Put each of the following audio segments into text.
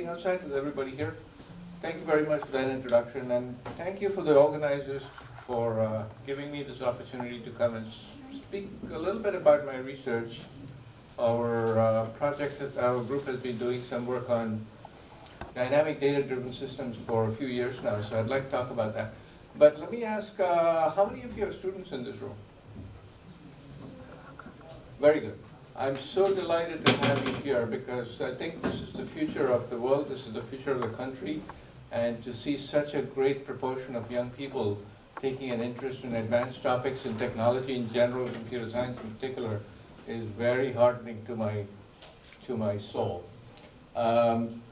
working outside with everybody here? Thank you very much for that introduction, and thank you for the organizers for giving me this opportunity to come and speak a little bit about my research. Our our group has been doing some work on dynamic data-driven systems for a few years now, so I'd like to talk about that. But let me ask, how many of you are students in this room? Very good. I'm so delighted to have you here because I think this is the future of the world, this is the future of the country, and to see such a great proportion of young people taking an interest in advanced topics in technology in general, computer science in particular, is very heartening to my soul.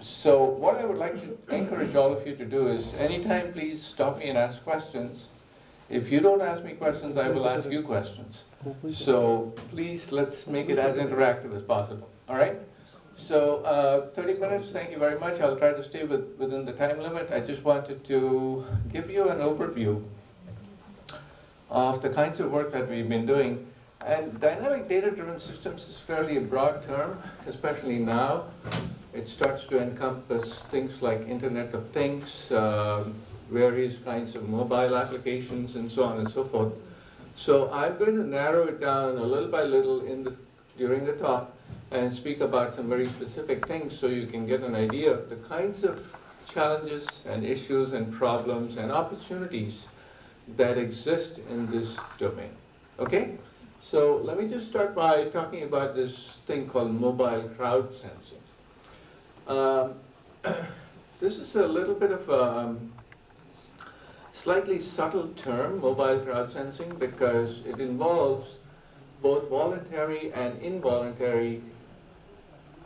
So what I would like to encourage all of you to do is, anytime please stop me and ask questions. If you don't ask me questions, I will ask you questions. So please, let's make it as interactive as possible, all right? So 30 minutes, thank you very much. I'll try to stay within the time limit. I just wanted to give you an overview of the kinds of work that we've been doing. And dynamic data-driven systems is fairly a broad term, especially now. It starts to encompass things like Internet of Things, various kinds of mobile applications, and so on and so forth. So I'm going to narrow it down a little by little during the talk and speak about some very specific things so you can get an idea of the kinds of challenges and issues and problems and opportunities that exist in this domain. Okay? So let me just start by talking about this thing called mobile crowd sensing. This is a little bit of a slightly subtle term, mobile crowd sensing, because it involves both voluntary and involuntary,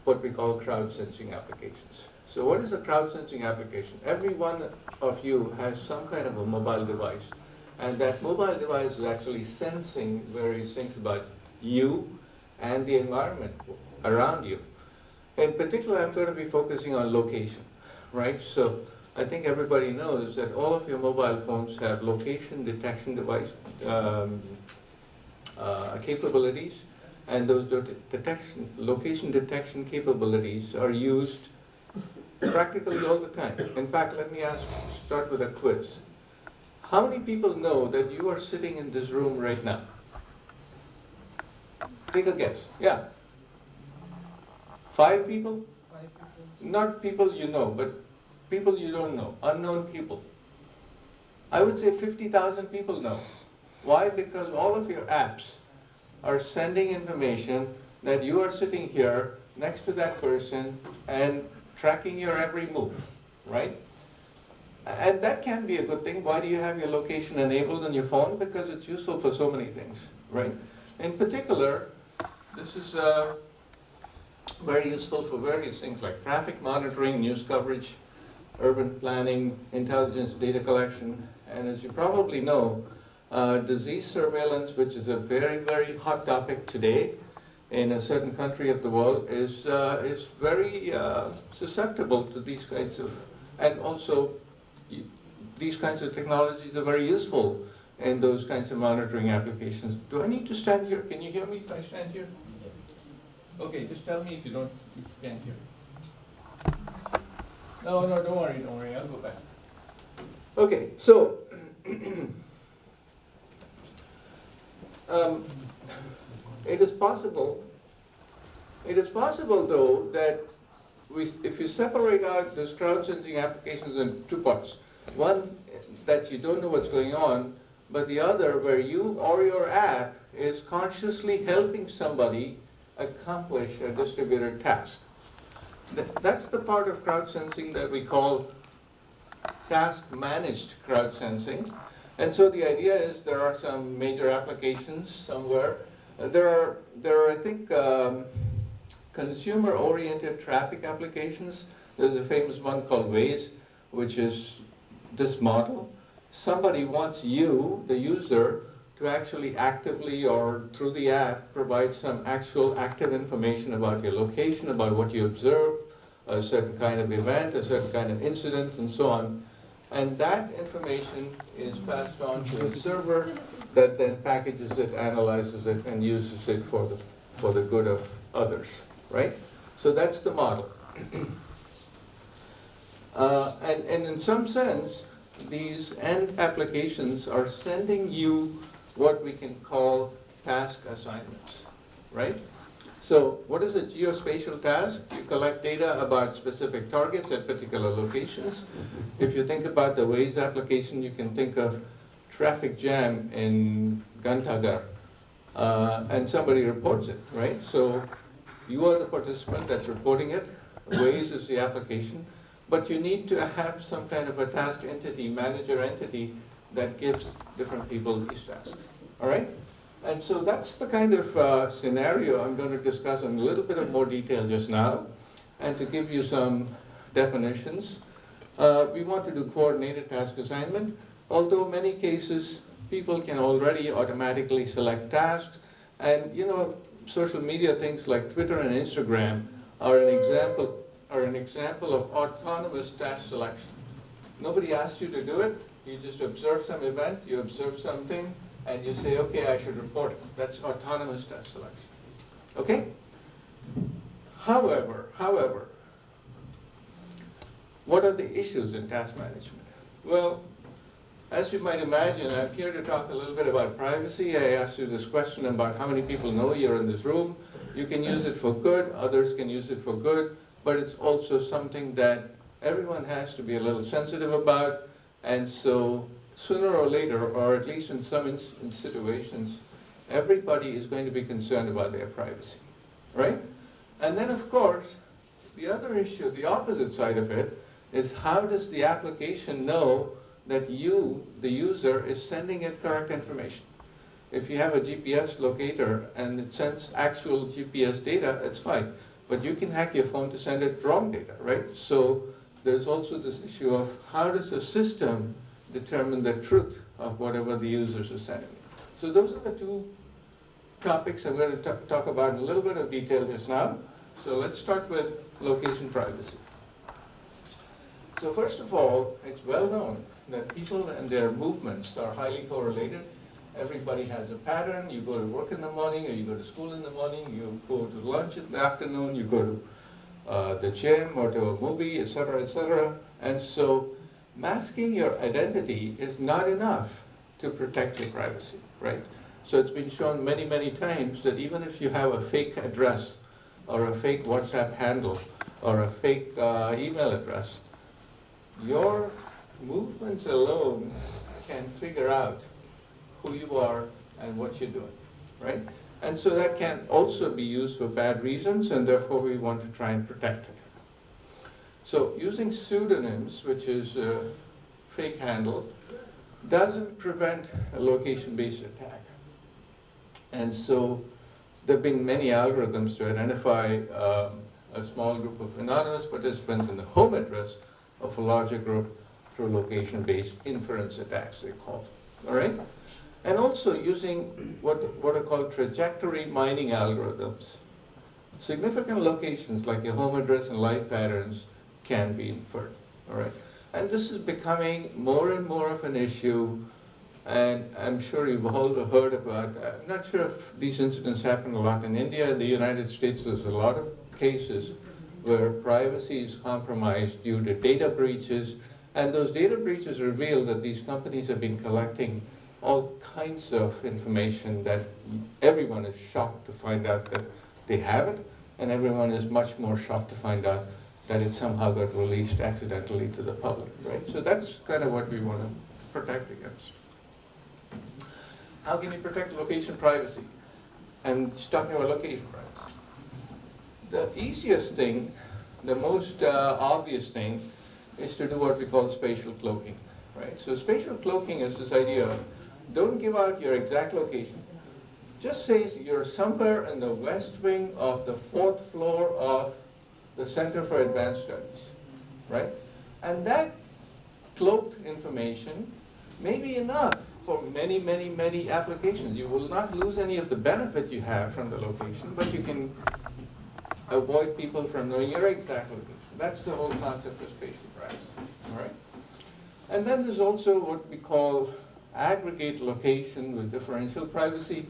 what we call crowd sensing applications. So what is a crowd sensing application? Every one of you has some kind of a mobile device, and that mobile device is actually sensing various things about you and the environment around you. In particular, I'm going to be focusing on location, right? So I think everybody knows that all of your mobile phones have location detection device capabilities, and those location detection capabilities are used practically all the time. In fact, let me start with a quiz. How many people know that you are sitting in this room right now? Take a guess. Yeah. 5 people? 5 people. Not people you know, but people you don't know, unknown people. I would say 50,000 people know. Why? Because all of your apps are sending information that you are sitting here next to that person and tracking your every move, right? And that can be a good thing. Why do you have your location enabled on your phone? Because it's useful for so many things, right? In particular, this is very useful for various things like traffic monitoring, news coverage, urban planning, intelligence data collection, and as you probably know, disease surveillance, which is a very, very hot topic today in a certain country of the world, is very susceptible to these kinds of, and also these kinds of technologies are very useful in those kinds of monitoring applications. Do I need to stand here? Can you hear me if I stand here? Okay, just tell me if you can't hear. No, don't worry, I'll go back. Okay, so it is possible though that if you separate out those crowd sensing applications in 2 parts, one that you don't know what's going on, but the other where you or your app is consciously helping somebody accomplish a distributed task. That's the part of crowd sensing that we call task managed crowd sensing. And so the idea is there are some major applications somewhere. There are I think consumer oriented traffic applications. There's a famous one called Vaidy, which is this model. Somebody wants you, the user, to actually actively or through the app provide some actual active information about your location, about what you observe, a certain kind of event, a certain kind of incident, and so on. And that information is passed on to a server that then packages it, analyzes it, and uses it for the good of others, right? So that's the model. And in some sense, these end applications are sending you what we can call task assignments, right? So what is a geospatial task? You collect data about specific targets at particular locations. If you think about the Waze application, you can think of traffic jam in Gantagar, and somebody reports it, right? So you are the participant that's reporting it. Waze is the application. But you need to have some kind of a task entity, manager entity, that gives different people these tasks, all right? And so that's the kind of scenario I'm going to discuss in a little bit of more detail just now. And to give you some definitions, we want to do coordinated task assignment, although in many cases people can already automatically select tasks. And you know, social media things like Twitter and Instagram are an example of autonomous task selection. Nobody asks you to do it. You just observe some event, you observe something, and you say, okay, I should report it. That's autonomous task selection. Okay? However, what are the issues in task management? Well, as you might imagine, I'm here to talk a little bit about privacy. I asked you this question about how many people know you're in this room. You can use it for good, others can use it for good, but it's also something that everyone has to be a little sensitive about, and so sooner or later, or at least in some situations, everybody is going to be concerned about their privacy, right? And then of course, the other issue, the opposite side of it, is how does the application know that you, the user, is sending it correct information? If you have a GPS locator and it sends actual GPS data, it's fine. But you can hack your phone to send it wrong data, right? So there's also this issue of how does the system determine the truth of whatever the users are sending. So those are the two topics I'm going to talk about in a little bit of detail just now. So let's start with location privacy. So first of all, it's well known that people and their movements are highly correlated. Everybody has a pattern. You go to work in the morning, or you go to school in the morning, you go to lunch in the afternoon, you go to the gym or to a movie, etc., etc. And so masking your identity is not enough to protect your privacy, right? So it's been shown many, many times that even if you have a fake address or a fake WhatsApp handle or a fake email address, your movements alone can figure out who you are and what you're doing, right? And so that can also be used for bad reasons, and therefore we want to try and protect it. So using pseudonyms, which is a fake handle, doesn't prevent a location-based attack. And so there have been many algorithms to identify a small group of anonymous participants in the home address of a larger group through location-based inference attacks, they call it, all right? And also using what are called trajectory mining algorithms. Significant locations like your home address and life patterns can be inferred, all right? And this is becoming more and more of an issue, and I'm sure you've all heard about, I'm not sure if these incidents happen a lot in India. In the United States, there's a lot of cases where privacy is compromised due to data breaches, and those data breaches reveal that these companies have been collecting all kinds of information that everyone is shocked to find out that they have it, and everyone is much more shocked to find out that it somehow got released accidentally to the public, right? So that's kind of what we want to protect against. How can you protect location privacy? I'm just talking about location privacy. The easiest thing, the most obvious thing, is to do what we call spatial cloaking, right? So spatial cloaking is this idea of don't give out your exact location. Just say you're somewhere in the west wing of the 4th floor of the Center for Advanced Studies, right? And that cloaked information may be enough for many, many, many applications. You will not lose any of the benefit you have from the location, but you can avoid people from knowing your exact location. That's the whole concept of spatial privacy, all right? And then there's also what we call aggregate location with differential privacy.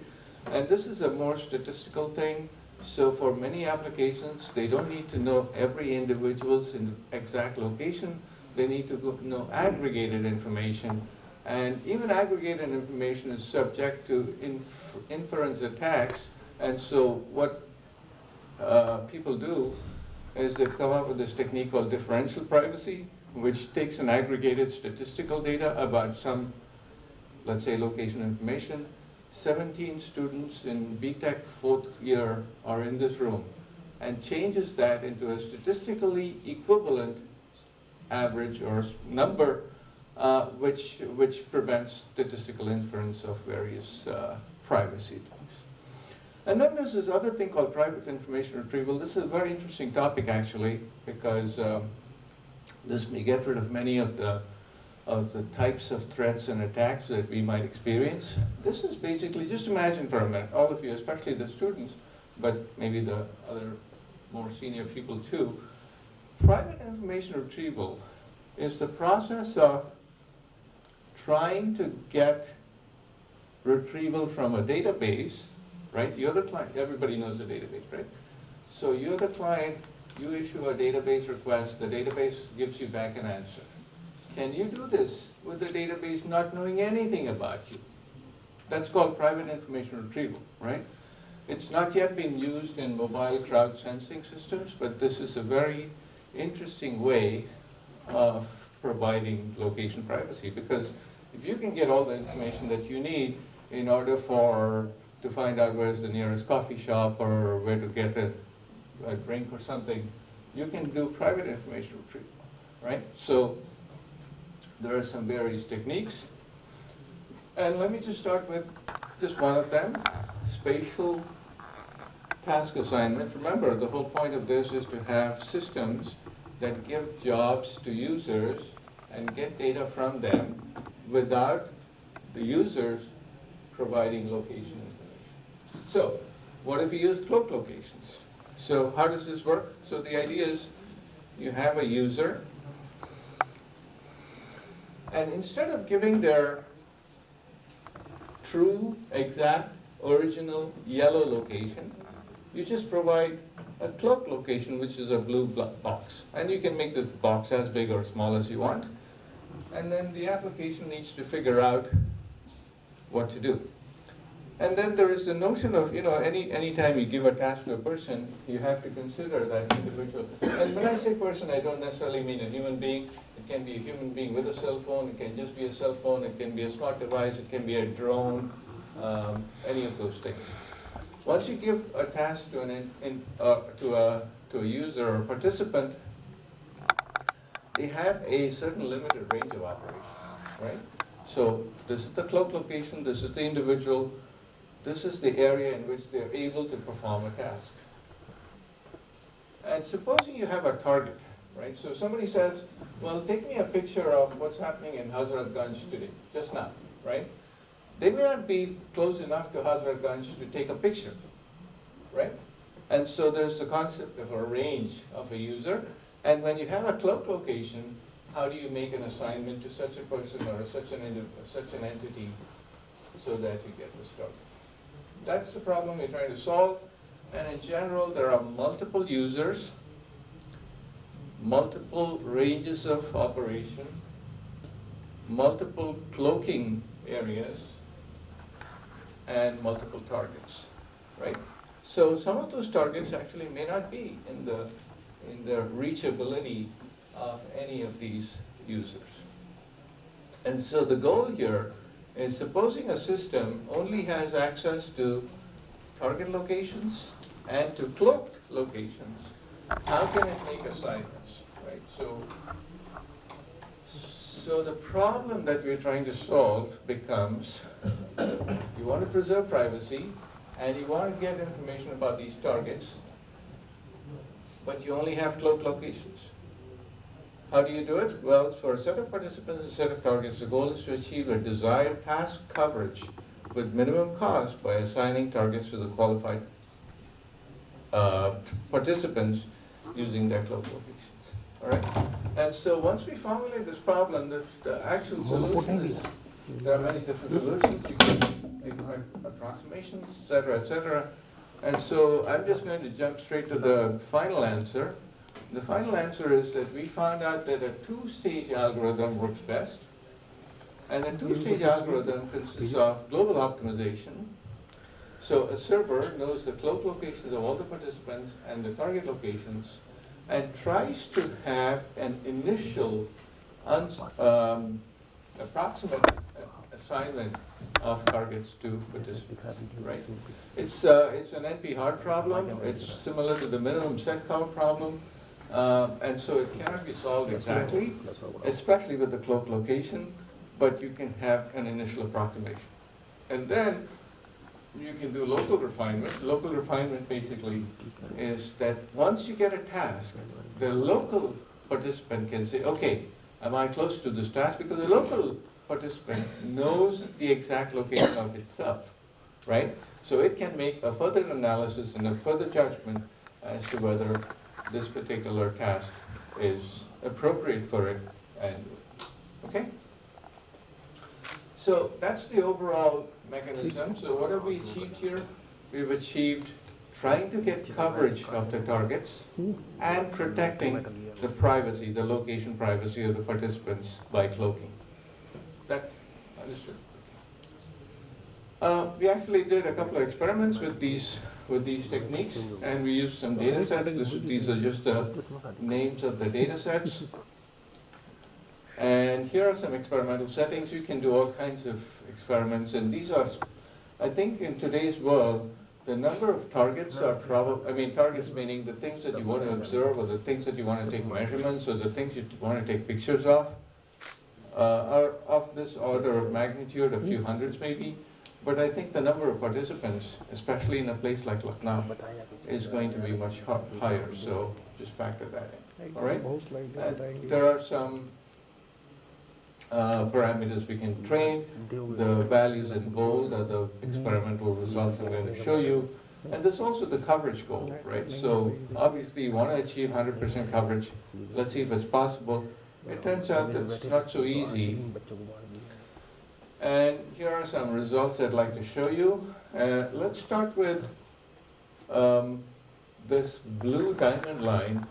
And this is a more statistical thing. So for many applications, they don't need to know every individual's exact location. They need to know aggregated information. And even aggregated information is subject to inference attacks. And so what people do is they come up with this technique called differential privacy, which takes an aggregated statistical data about some, let's say, location information. 17 students in BTech 4th year are in this room, and changes that into a statistically equivalent average or number, which prevents statistical inference of various privacy things. And then there's this other thing called private information retrieval. This is a very interesting topic, actually, because this may get rid of many of the types of threats and attacks that we might experience. This is basically, just imagine for a minute, all of you, especially the students, but maybe the other more senior people too. Private information retrieval is the process of trying to get retrieval from a database, right? You're the client, everybody knows a database, right? So you're the client, you issue a database request, the database gives you back an answer. Can you do this with the database not knowing anything about you? That's called private information retrieval, right? It's not yet been used in mobile crowd sensing systems, but this is a very interesting way of providing location privacy, because if you can get all the information that you need in order to find out where's the nearest coffee shop or where to get a drink or something, you can do private information retrieval, right? So there are some various techniques. And let me just start with just one of them, spatial task assignment. Remember, the whole point of this is to have systems that give jobs to users and get data from them without the users providing location information. So, what if you use cloak locations? So how does this work? So the idea is you have a user, and instead of giving their true, exact, original yellow location, you just provide a cloak location, which is a blue box. And you can make the box as big or small as you want. And then the application needs to figure out what to do. And then there is the notion of, any time you give a task to a person, you have to consider that individual. And when I say person, I don't necessarily mean a human being. It can be a human being with a cell phone. It can just be a cell phone. It can be a smart device. It can be a drone, any of those things. Once you give a task to a user or participant, they have a certain limited range of operation, right? So this is the cloak location. This is the individual. This is the area in which they're able to perform a task. And supposing you have a target, right? So somebody says, well, take me a picture of what's happening in Hazratganj today, just now, right? They may not be close enough to Hazratganj to take a picture, right? And so there's the concept of a range of a user. And when you have a cloak location, how do you make an assignment to such a person or such an entity so that you get this target? That's the problem you're trying to solve. And in general, there are multiple users, multiple ranges of operation, multiple cloaking areas, and multiple targets, right? So some of those targets actually may not be in the reachability of any of these users. And so the goal here is, supposing a system only has access to target locations and to cloaked locations, how can it make assignments, right? So the problem that we're trying to solve becomes, you want to preserve privacy and you want to get information about these targets, but you only have cloaked locations. How do you do it? Well, for a set of participants and a set of targets, the goal is to achieve a desired task coverage with minimum cost by assigning targets to the qualified participants using their cloaked locations. All right? And so once we formulate this problem, the actual solution is, there are many different solutions. You can make approximations, et cetera, And so I'm just going to jump straight to the final answer. The final answer is that we found out that a two-stage algorithm works best. And the two-stage algorithm consists of global optimization. So a server knows the cloak locations of all the participants and the target locations and tries to have an initial approximate assignment of targets to participants, right? It's an NP-hard problem. It's similar to the minimum set count problem. And so it cannot be solved exactly, especially with the cloak location, but you can have an initial approximation. And then you can do local refinement. Local refinement basically is that once you get a task, the local participant can say, okay, am I close to this task? Because the local participant knows the exact location of itself, right? So it can make a further analysis and a further judgment as to whether this particular task is appropriate for it and okay? So that's the overall mechanism. So what have we achieved here? We've achieved trying to get coverage of the targets and protecting the privacy, the location privacy of the participants by cloaking. That understood? We actually did a couple of experiments with these techniques, and we used some data sets. These are just the names of the data sets. And here are some experimental settings. You can do all kinds of experiments, and these are, I think in today's world, the number of targets are probably, targets meaning the things that you want to observe or the things that you want to take measurements or the things you want to take pictures of, are of this order of magnitude, a few hundreds maybe. But I think the number of participants, especially in a place like Lucknow, is going to be much higher, so just factor that in, all right? And there are some parameters we can train. The values in bold are the experimental results I'm going to show you. And there's also the coverage goal, right? So obviously you want to achieve 100% coverage. Let's see if it's possible. It turns out that it's not so easy. And here are some results I'd like to show you. Let's start with this blue diamond line.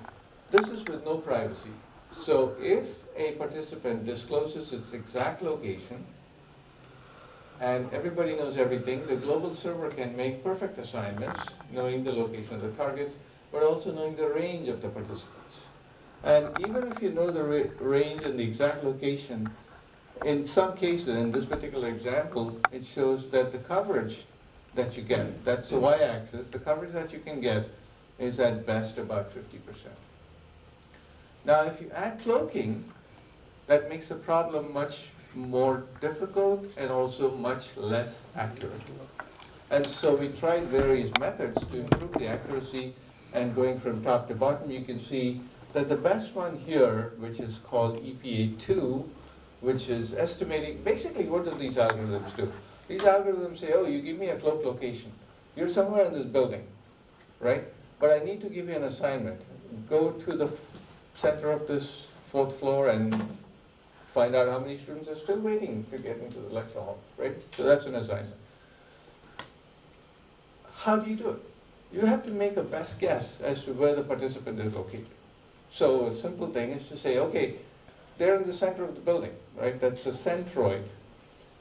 This is with no privacy. So if a participant discloses its exact location, and everybody knows everything, the global server can make perfect assignments, knowing the location of the targets, but also knowing the range of the participants. And even if you know the range and the exact location, in some cases, in this particular example, it shows that the coverage that you get, that's the y-axis, the coverage that you can get is at best about 50%. Now, if you add cloaking, that makes the problem much more difficult and also much less accurate. And so we tried various methods to improve the accuracy, and going from top to bottom, you can see that the best one here, which is called AKtU, which is estimating, basically what do these algorithms do? These algorithms say, oh, you give me a cloak location. You're somewhere in this building, right? But I need to give you an assignment. Go to the center of this 4th floor and find out how many students are still waiting to get into the lecture hall, right? So that's an assignment. How do you do it? You have to make a best guess as to where the participant is located. So a simple thing is to say, okay, they're in the center of the building, right? That's a centroid.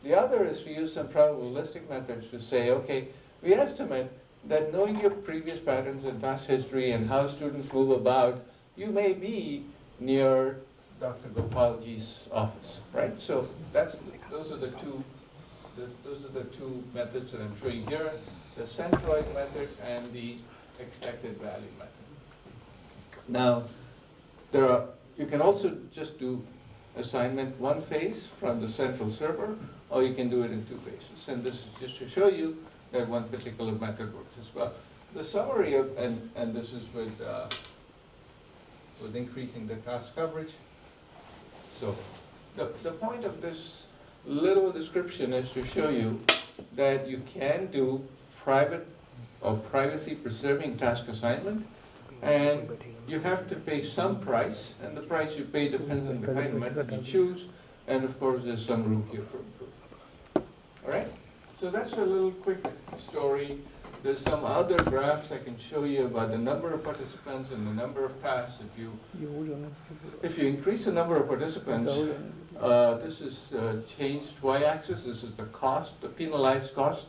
The other is to use some probabilistic methods to say, okay, we estimate that knowing your previous patterns and past history and how students move about, you may be near Dr. Gopalji's office, right? So those are the two methods that I'm showing here: the centroid method and the expected value method. Now, you can also just do assignment one phase from the central server, or you can do it in 2 phases. And this is just to show you that one particular method works as well. The summary of, and this is with increasing the task coverage. So the point of this little description is to show you that you can do private or privacy preserving task assignment, and you have to pay some price, and the price you pay depends on the kind of method you choose, and of course there's some room here for improvement. All right? So that's a little quick story There's some other graphs I can show you about the number of participants and the number of tasks. If you increase the number of participants, this is changed y-axis. This is the cost, the penalized cost.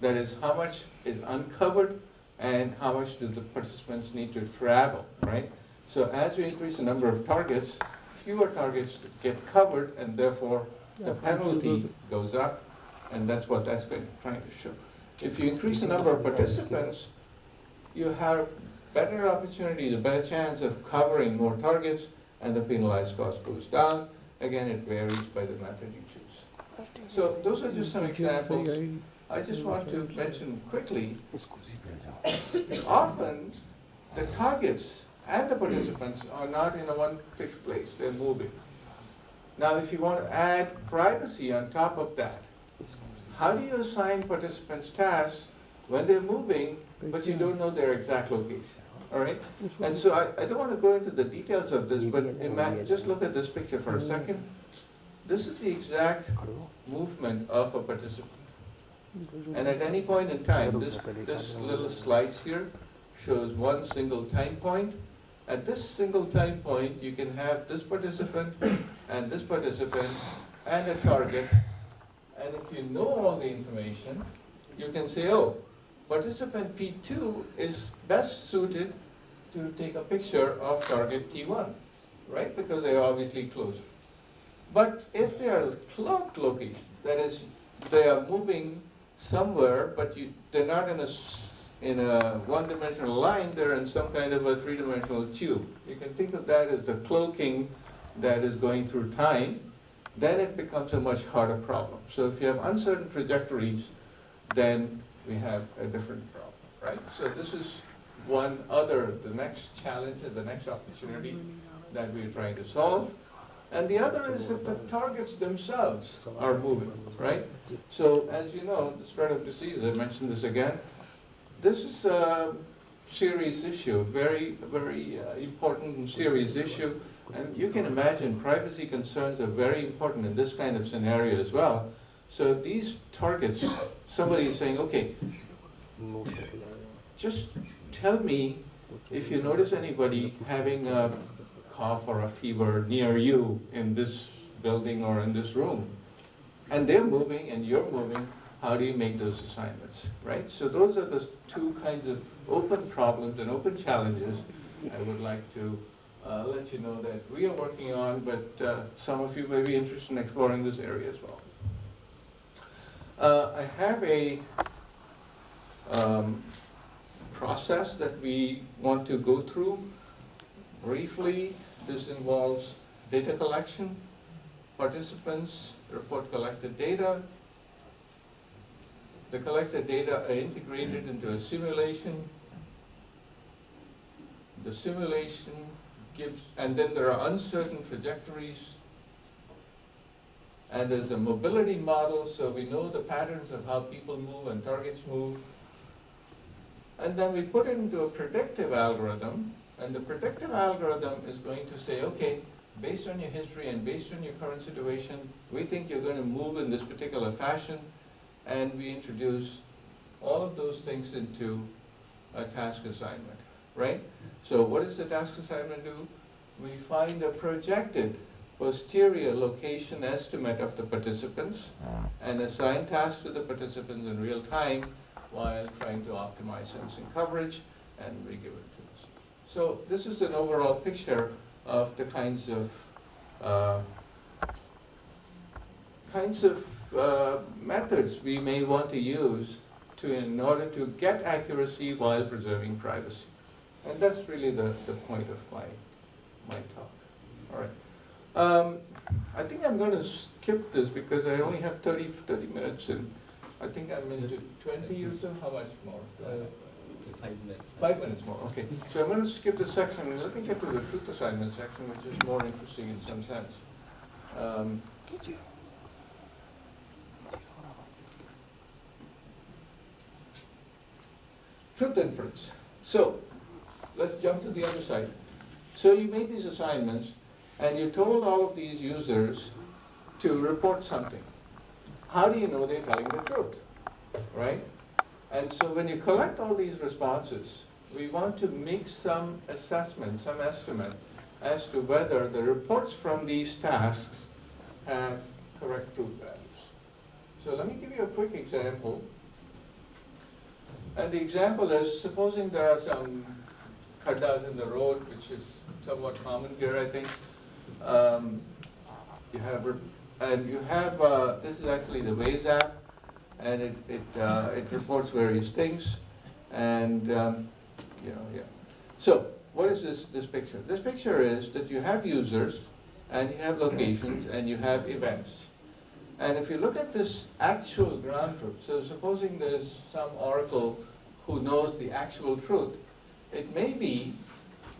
That is how much is uncovered and how much do the participants need to travel, right? So as we increase the number of targets, fewer targets get covered, and therefore the penalty goes up, and that's what that's been trying to show. If you increase the number of participants, you have better opportunity, a better chance of covering more targets, and the penalized cost goes down. Again, it varies by the method you choose. So those are just some examples. I just want to mention quickly, often the targets and the participants are not in a one fixed place, they're moving. Now if you want to add privacy on top of that, how do you assign participants tasks when they're moving, but you don't know their exact location, all right? And so I don't want to go into the details of this, but just look at this picture for a second. This is the exact movement of a participant. And at any point in time, this little slice here shows one single time point. At this single time point, you can have this participant and a target. And if you know all the information, you can say, oh, participant P2 is best suited to take a picture of target T1, right? Because they are obviously closer. But if they are cloaked locations, that is, they are moving somewhere, but they're not in a one-dimensional line, they're in some kind of a three-dimensional tube. You can think of that as a cloaking that is going through time. Then it becomes a much harder problem. So if you have uncertain trajectories, then we have a different problem, right? So this is the next challenge and the next opportunity that we're trying to solve. And the other is if the targets themselves are moving, right? So as you know, the spread of disease, I mentioned this again, this is a serious issue, very important and serious issue. And you can imagine privacy concerns are very important in this kind of scenario as well. So these targets, somebody is saying, okay, just tell me if you notice anybody having a cough or a fever near you in this building or in this room. And they're moving and you're moving, how do you make those assignments, right? So those are the two kinds of open problems and open challenges I would like to let you know that we are working on, but some of you may be interested in exploring this area as well. I have a process that we want to go through briefly. This involves data collection, participants report collected data. The collected data are integrated into a simulation. The simulation gives, and then there are uncertain trajectories. And there's a mobility model, so we know the patterns of how people move and targets move. And then we put it into a predictive algorithm, and the predictive algorithm is going to say, okay, based on your history and based on your current situation, we think you're going to move in this particular fashion, and we introduce all of those things into a task assignment, right? So what does the task assignment do? We find a projected posterior location estimate of the participants and assign tasks to the participants in real time while trying to optimize sensing coverage, and we give it to us. So this is an overall picture of the kinds of methods we may want to use in order to get accuracy while preserving privacy. And that's really the point of my talk. All right. I think I'm going to skip this because I only have 30 minutes, and I think I'm into 20 or so. How much more? 5 minutes. 5 minutes more, okay. So I'm going to skip this section and let me get to the truth assignment section, which is more interesting in some sense. Truth inference. So let's jump to the other side. So you made these assignments and you told all of these users to report something. How do you know they're telling the truth, right? And so when you collect all these responses, we want to make some assessment, some estimate as to whether the reports from these tasks have correct truth values. So let me give you a quick example. And the example is, supposing there are some khaddas in the road, which is somewhat common here, I think. You have, this is actually the Waze app, and it reports various things, and yeah. So what is this picture? This picture is that you have users, and you have locations, and you have events. And if you look at this actual ground truth, so supposing there's some oracle who knows the actual truth, it may be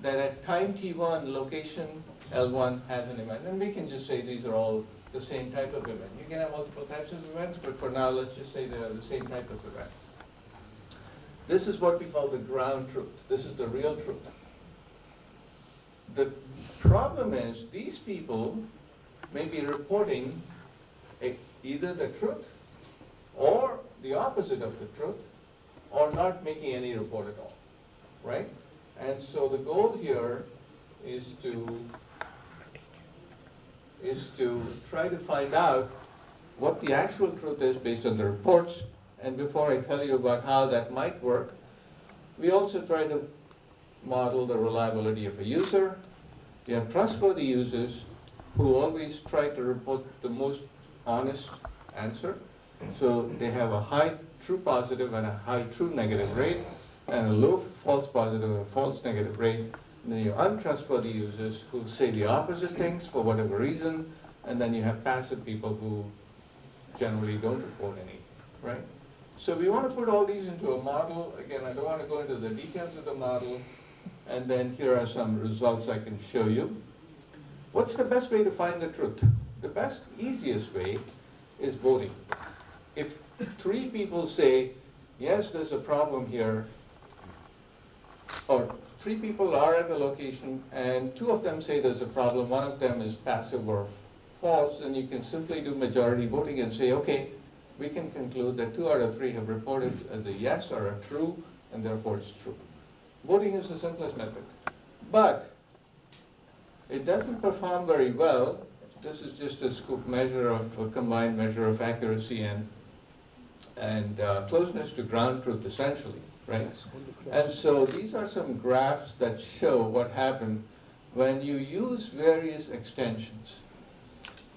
that at time t1, location L1 has an event, and we can just say these are all the same type of event. You can have multiple types of events, but for now, let's just say they are the same type of event. This is what we call the ground truth. This is the real truth. The problem is these people may be reporting either the truth or the opposite of the truth, or not making any report at all, right? And so the goal here is to try to find out what the actual truth is based on the reports. And before I tell you about how that might work, we also try to model the reliability of a user. We have trustworthy users who always try to report the most honest answer. So they have a high true positive and a high true negative rate, and a low false positive and false negative rate. And then you have untrustworthy users who say the opposite things for whatever reason, and then you have passive people who generally don't report anything, right? So we want to put all these into a model. Again, I don't want to go into the details of the model, and then here are some results I can show you. What's the best way to find the truth? The best, easiest way is voting. If 3 people say, yes, there's a problem here, or 3 people are at a location and 2 of them say there's a problem, 1 of them is passive or false, then you can simply do majority voting and say, okay, we can conclude that 2 out of 3 have reported as a yes or a true, and therefore it's true. Voting is the simplest method. But it doesn't perform very well. This is just a combined measure of accuracy and closeness to ground truth, essentially, right? And so these are some graphs that show what happened when you use various extensions.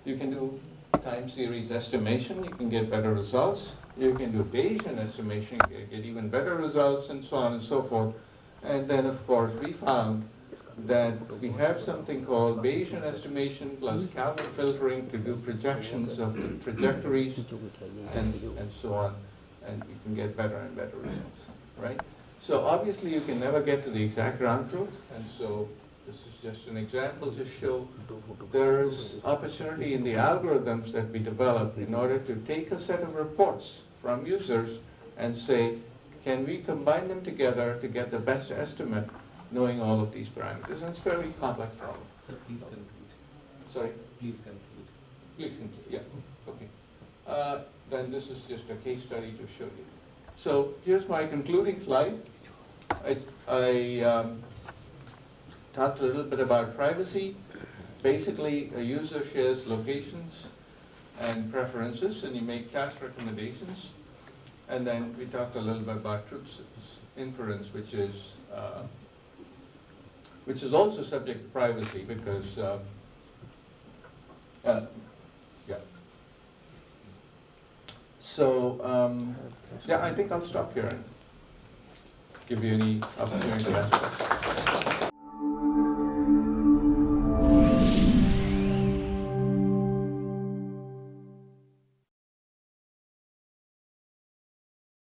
You can do time series estimation, you can get better results. You can do Bayesian estimation, you can get even better results, and so on and so forth. And then, of course, we found that we have something called Bayesian estimation plus counter filtering to do projections of the trajectories and so on, and you can get better and better results, right? So obviously you can never get to the exact ground truth, and so this is just an example to show there's opportunity in the algorithms that we develop in order to take a set of reports from users and say, can we combine them together to get the best estimate knowing all of these parameters? And it's a fairly complex problem. Sir, please conclude. Sorry? Please conclude. Please conclude, yeah, okay. Then this is just a case study to show you. So here's my concluding slide. I talked a little bit about privacy. Basically, a user shares locations and preferences, and you make task recommendations. And then we talked a little bit about truth inference, which is also subject to privacy because, yeah. So, yeah, I think I'll stop here and give you any opportunity to ask questions.